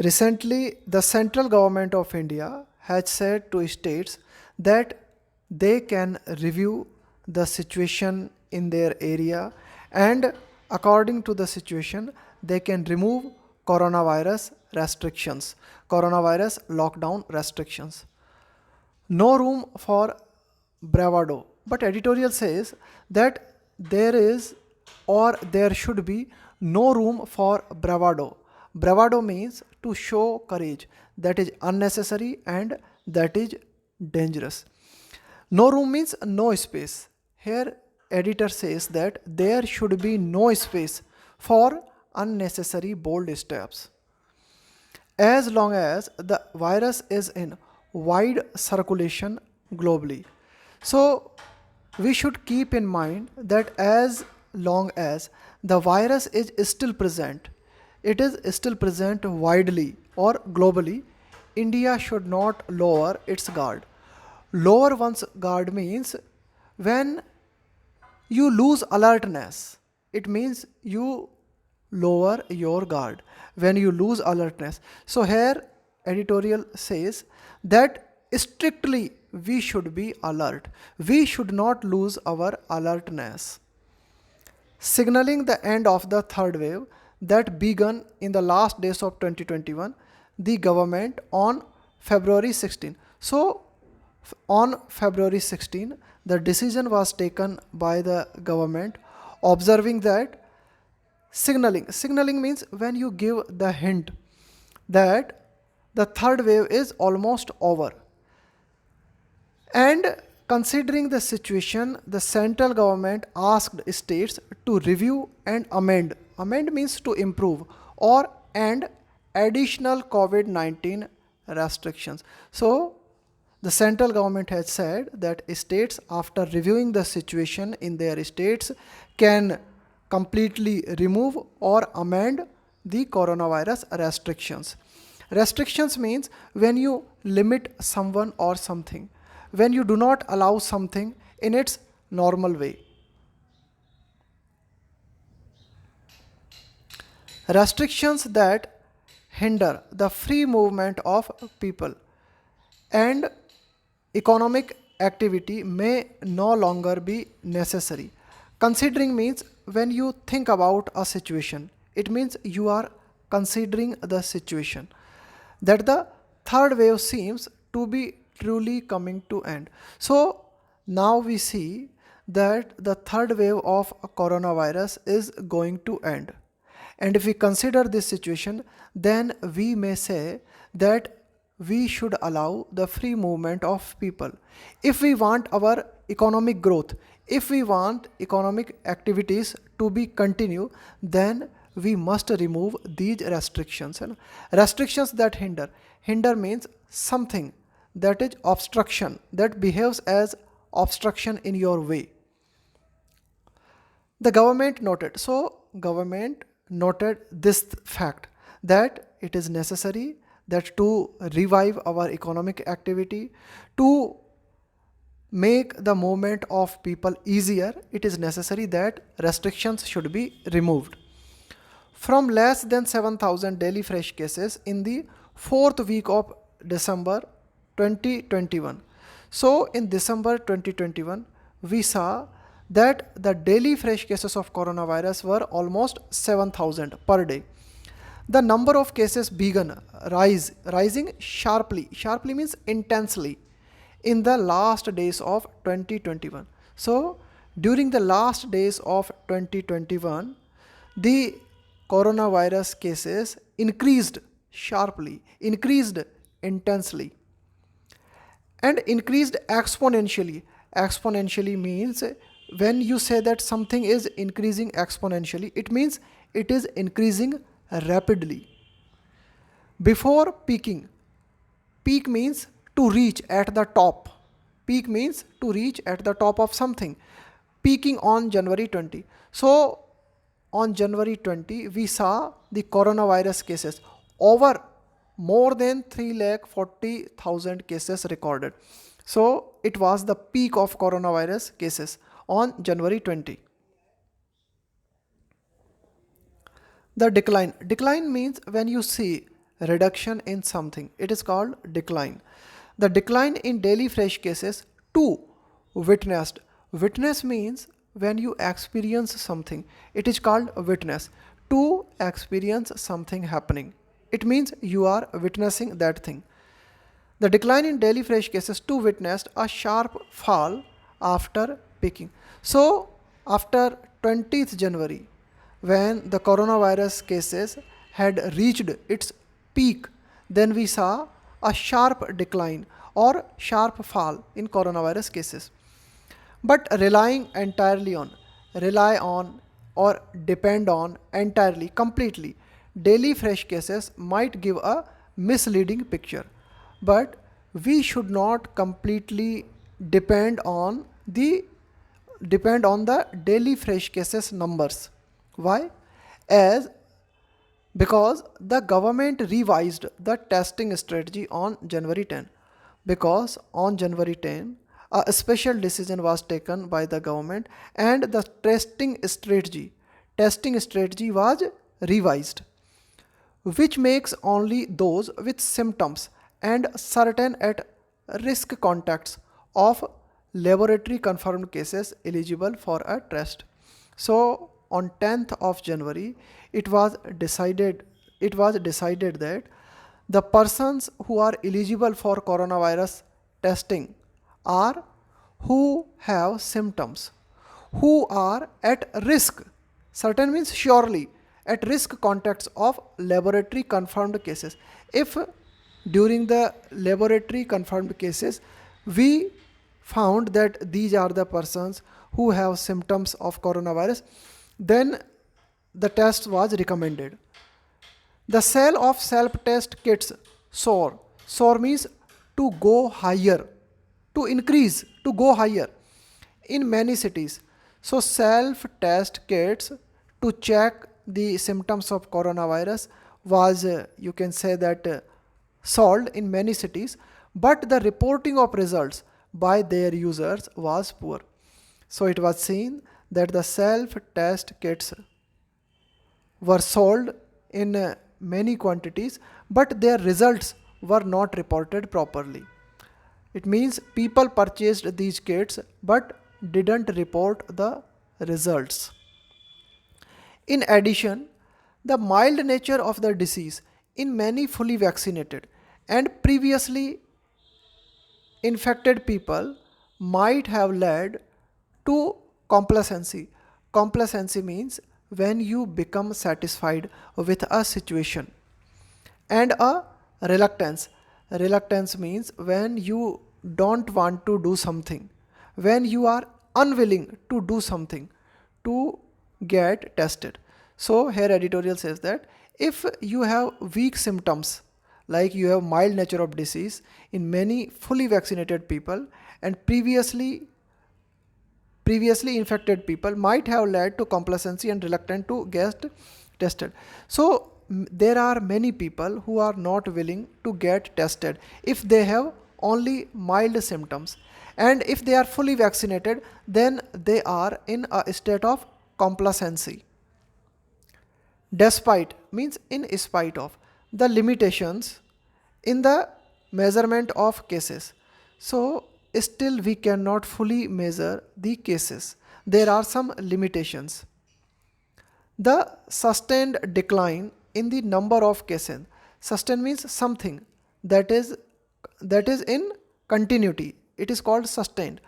Recently, the central government of India has said to states that they can review the situation in their area, and according to the situation they can remove coronavirus restrictions, coronavirus lockdown restrictions. No room for bravado. But editorial says that there is or there should be no room for bravado. Bravado means to show courage, that is unnecessary and that is dangerous. No room means no space. Here, editor says that there should be no space for unnecessary bold steps. As long as the virus is in wide circulation globally. So, we should keep in mind that as long as the virus is still present, it is still present widely or globally, India should not lower its guard. Lower one's guard means when you lose alertness, it means you lower your guard when you lose alertness. So here editorial says that strictly we should be alert. We should not lose our alertness. Signaling the end of the third wave that began in the last days of 2021, the government on February 16. So on February 16, the decision was taken by the government observing that signaling means when you give the hint that the third wave is almost over. And considering the situation, the central government asked states to review and amend. Amend means to improve or and additional COVID-19 restrictions. So the central government has said that states, after reviewing the situation in their states, can completely remove or amend the coronavirus restrictions. Restrictions means when you limit someone or something, when you do not allow something in its normal way. Restrictions that hinder the free movement of people and economic activity may no longer be necessary. Considering means when you think about a situation, it means you are considering the situation that the third wave seems to be truly coming to end. So now we see that the third wave of coronavirus is going to end. And if we consider this situation, then we may say that we should allow the free movement of people. If we want our economic growth, if we want economic activities to be continue, then we must remove these restrictions. And restrictions that hinder means something that is obstruction, that behaves as obstruction in your way. The government noted. So government noted this fact that it is necessary that to revive our economic activity, to make the movement of people easier, it is necessary that restrictions should be removed. From less than 7,000 daily fresh cases in the fourth week of December 2021. So in December 2021, we saw that the daily fresh cases of coronavirus were almost 7,000 per day. The number of cases began rising sharply. Sharply means intensely in the last days of 2021. So during the last days of 2021, the coronavirus cases increased sharply, increased intensely, and increased exponentially. Exponentially means when you say that something is increasing exponentially, it means it is increasing rapidly. Before peaking, peak means to reach at the top. Peak means to reach at the top of something. Peaking on January 20. So on January 20, we saw the coronavirus cases over more than 3,40,000 cases recorded. So it was the peak of coronavirus cases on January 20. The decline. Decline means when you see reduction in something. It is called decline. The decline in daily fresh cases 2 witnessed. Witness means when you experience something. It is called witness. To experience something happening. It means you are witnessing that thing. The decline in daily fresh cases 2 witnessed a sharp fall after peaking. So after 20th January, when the coronavirus cases had reached its peak, then we saw a sharp decline or sharp fall in coronavirus cases. But rely on or depend on entirely, completely, daily fresh cases might give a misleading picture. But we should not completely depend on the daily fresh cases numbers. Why? As because the government revised the testing strategy on January 10. Because on January 10, a special decision was taken by the government and the testing strategy was revised, which makes only those with symptoms and certain at risk contacts of laboratory confirmed cases eligible for a test. So on 10th of January, it was decided that the persons who are eligible for coronavirus testing are who have symptoms, who are at risk, certain means surely, at risk contacts of laboratory confirmed cases. If during the laboratory confirmed cases we found that these are the persons who have symptoms of coronavirus, then the test was recommended. The sale of self-test kits soar. Soar means to go higher, to increase, to go higher in many cities. So self-test kits to check the symptoms of coronavirus was, you can say that, sold in many cities, but the reporting of results by their users was poor. So it was seen that the self-test kits were sold in many quantities, but their results were not reported properly. It means people purchased these kits but didn't report the results. In addition, the mild nature of the disease in many fully vaccinated and previously infected people might have led to complacency. Complacency means when you become satisfied with a situation, and a reluctance. Reluctance means when you don't want to do something, when you are unwilling to do something to get tested. So here editorial says that if you have weak symptoms, like you have mild nature of disease in many fully vaccinated people and previously infected people might have led to complacency and reluctant to get tested. So there are many people who are not willing to get tested if they have only mild symptoms, and if they are fully vaccinated then they are in a state of complacency. Despite means in spite of the limitations in the measurement of cases. So still we cannot fully measure the cases. There are some limitations. The sustained decline in the number of cases. Sustained means something that is in continuity. It is called sustained.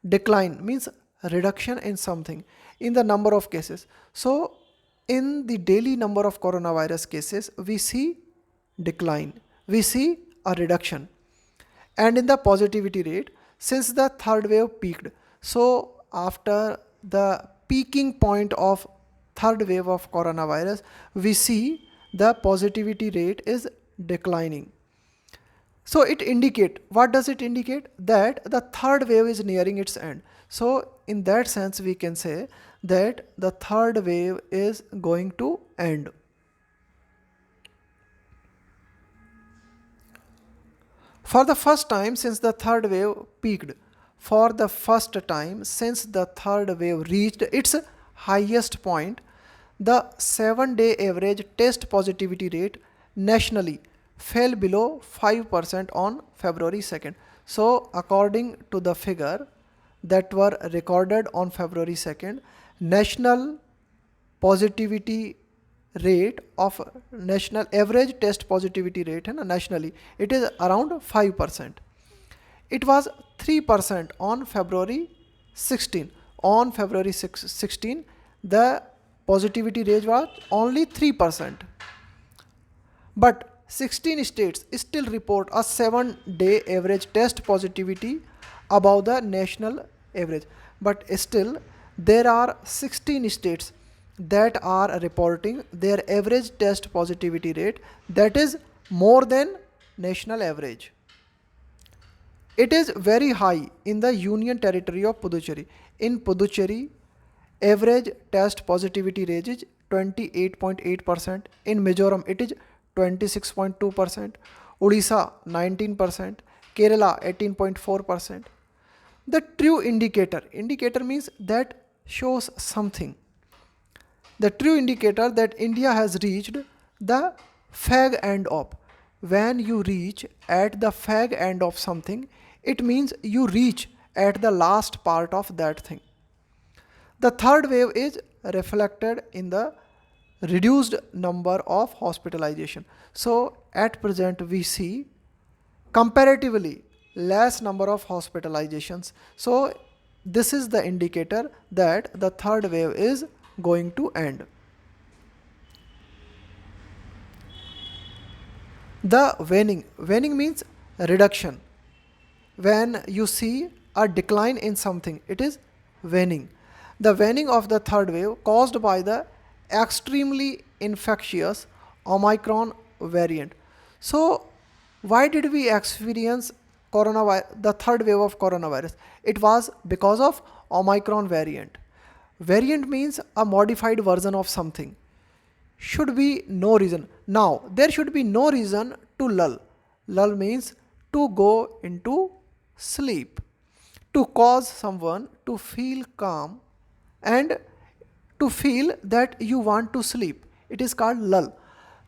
Decline means reduction in something in the number of cases. So in the daily number of coronavirus cases we see decline, we see a reduction. And in the positivity rate, since the third wave peaked, so after the peaking point of third wave of coronavirus, we see the positivity rate is declining. So it indicate, what does it indicate? That the third wave is nearing its end. So in that sense we can say that the third wave is going to end. For the first time since the third wave peaked, for the first time since the third wave reached its highest point, the 7-day average test positivity rate nationally fell below 5% on February 2nd. So according to the figure that were recorded on February 2nd, national positivity rate of national average test positivity rate and nationally it is around 5%. It was 3% on February 16. On February 16, the positivity rate was only 3%. But 16 states still report a 7-day average test positivity above the national average. But still, there are 16 states that are reporting their average test positivity rate that is more than national average. It is very high in the Union Territory of Puducherry. In Puducherry, average test positivity rate is 28.8%. In Mizoram, it is 26.2%. Odisha, 19%. Kerala, 18.4%. The true indicator means that shows something. The true indicator that India has reached the fag end of. When you reach at the fag end of something, it means you reach at the last part of that thing. The third wave is reflected in the reduced number of hospitalization. So at present we see comparatively less number of hospitalizations. So this is the indicator that the third wave is going to end. The waning means reduction. When you see a decline in something, it is waning. The waning of the third wave caused by the extremely infectious Omicron variant. So why did we experience the third wave of coronavirus? It was because of Omicron variant. Variant means a modified version of something. Should be no reason. Now, there should be no reason to lull. Lull means to go into sleep. To cause someone to feel calm and to feel that you want to sleep. It is called lull.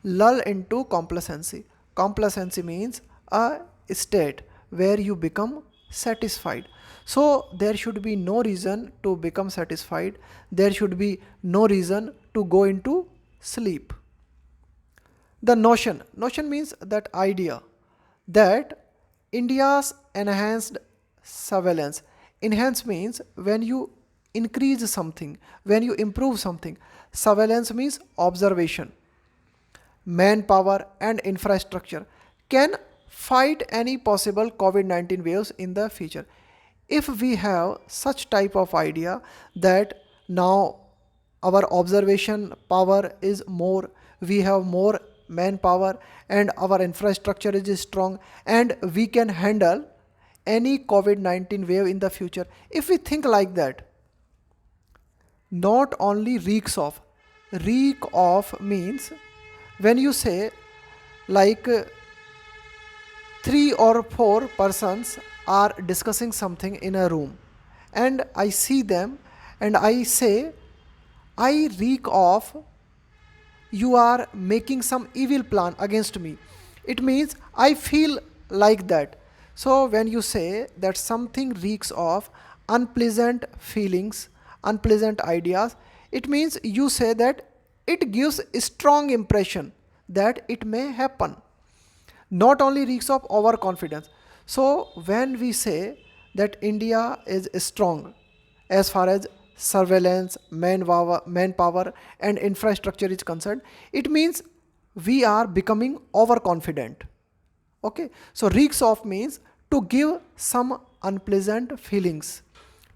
Lull into complacency. Complacency means a state where you become satisfied. So there should be no reason to become satisfied. There should be no reason to go into sleep. The notion means that idea that India's enhanced surveillance. Enhance means when you increase something, when you improve something. Surveillance means observation. Manpower and infrastructure can fight any possible COVID-19 waves in the future. If we have such type of idea that now our observation power is more, we have more manpower and our infrastructure is strong and we can handle any COVID-19 wave in the future. If we think like that, not only reek of means when you say like 3 or 4 persons are discussing something in a room and I see them and I say, I reek of you are making some evil plan against me. It means I feel like that. So when you say that something reeks of unpleasant feelings, unpleasant ideas, it means you say that it gives a strong impression that it may happen. Not only reeks of overconfidence. So when we say that India is strong as far as surveillance, manpower and infrastructure is concerned, it means we are becoming overconfident. Okay, so reeks of means to give some unpleasant feelings,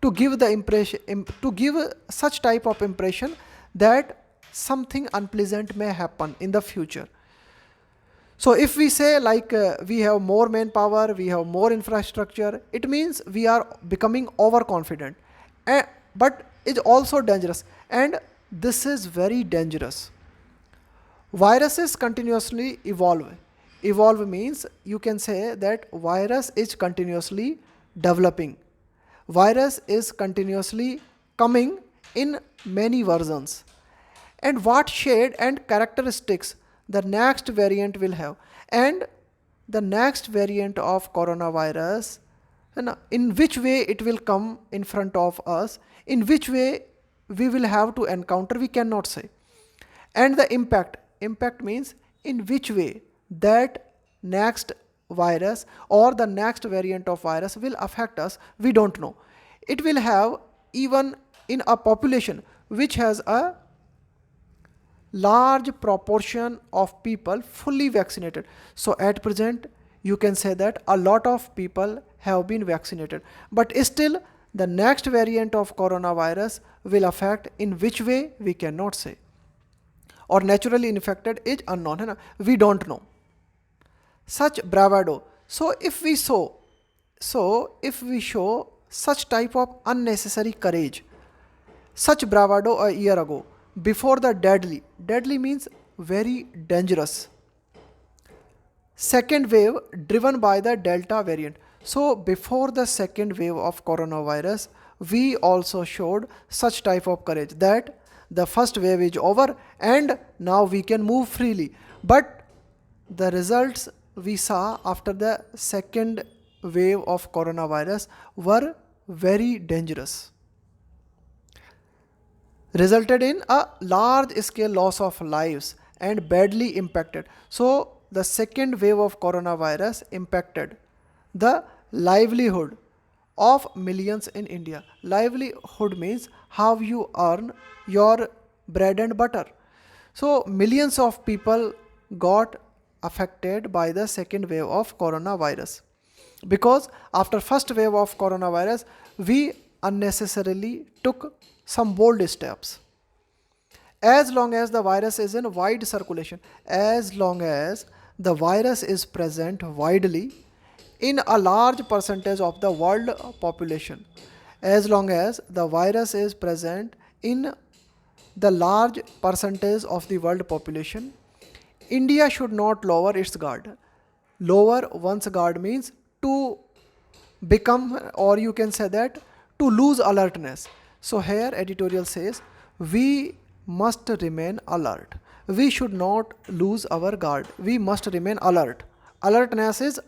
to give the impression, to give such type of impression that something unpleasant may happen in the future. So if we say like we have more manpower, we have more infrastructure, it means we are becoming overconfident. But it's also dangerous, and this is very dangerous. Viruses continuously evolve. Evolve means you can say that virus is continuously developing. Virus is continuously coming in many versions. And what shade and characteristics the next variant will have, and the next variant of coronavirus, and in which way it will come in front of us, in which way we will have to encounter, we cannot say. And the impact means in which way that next virus or the next variant of virus will affect us, we don't know. It will have, even in a population which has a large proportion of people fully vaccinated. So at present you can say that a lot of people have been vaccinated, but still the next variant of coronavirus will affect, in which way we cannot say. Or naturally infected is unknown, है ना? We don't know. Such bravado. So if we show such type of unnecessary courage, such bravado a year ago, before the deadly means very dangerous second wave driven by the Delta variant. So before the second wave of coronavirus, we also showed such type of courage that the first wave is over and now we can move freely. But the results we saw after the second wave of coronavirus were very dangerous, resulted in a large scale loss of lives and badly impacted. So the second wave of coronavirus impacted the livelihood of millions in India. Livelihood means how you earn your bread and butter. So millions of people got affected by the second wave of coronavirus, because after first wave of coronavirus we unnecessarily took some bold steps. As long as the virus is in wide circulation, as long as the virus is present widely in a large percentage of the world population, as long as the virus is present in the large percentage of the world population, India should not lower its guard. Lower one's guard means to become, or you can say that to lose alertness. So here editorial says we must remain alert. We should not lose our guard. We must remain alert. Alertness is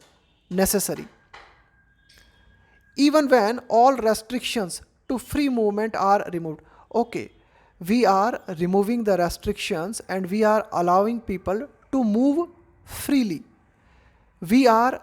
necessary. Even when all restrictions to free movement are removed. Okay, we are removing the restrictions and we are allowing people to move freely. We are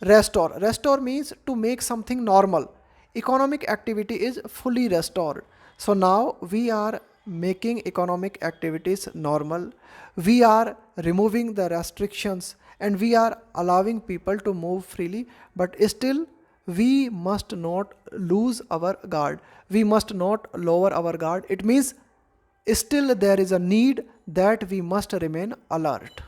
restore. Restore means to make something normal. Economic activity is fully restored. So now we are making economic activities normal. We are removing the restrictions and we are allowing people to move freely, but still we must not lose our guard. We must not lower our guard. It means still there is a need that we must remain alert.